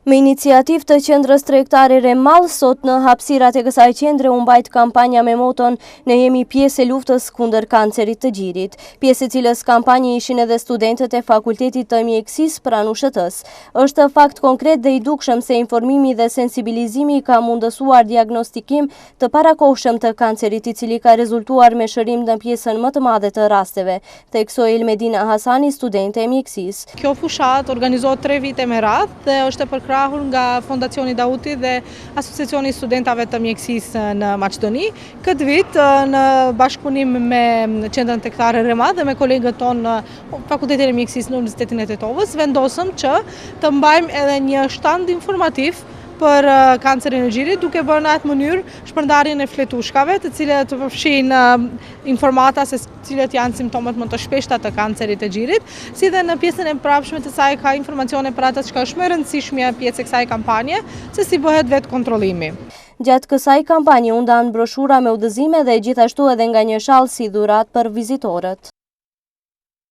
Me iniciativë të qendrës tregtare Remall, sot në hapësirat e kësaj qendre u mbajt kampanja me moton "Ne jemi pjesë e luftës kundër kancerit të gjirit", pjesë e cilës kampanje ishin edhe studentët e Fakultetit të Mjekësisë pranë USHT-s. Është fakt konkret dhe i dukshëm se informimi dhe sensibilizimi ka mundësuar diagnostikim të parakohshëm të kancerit, i cili ka rezultuar me shërim në pjesën më të madhe të rasteve, theksoi Elmedina Hasani, studente e mjekësisë. Kjo fushat organizohet 3 vite me radhë dhe është e përkrahur nga Fondacioni Dauti dhe Asociacioni i Studentave të Mjekësisë në Maqedoni. Këtë vit, në bashkëpunim me qendrën tregtare Remall dhe me kolegët tonë në Fakultetin e Mjekësisë në Universitetin e Tetovës, vendosëm që të mbajmë edhe një shtand informativ për kancerin e gjirit, duke bërë në atë mënyrë shpërndarjen e fletushkave, të cilët të përfshin informata se cilët janë simptomat më të shpeshta të kancerit e gjirit, si dhe në pjesën e mbrapshme të saj ka informacione për atë që është më e rëndësishme pjesë e kësaj kampanje, se si bëhet vetë kontrollimi. Gjatë kësaj kampanje u ndan broshura me udhëzime dhe gjithashtu edhe nga një shall si dhuratë për vizitorët.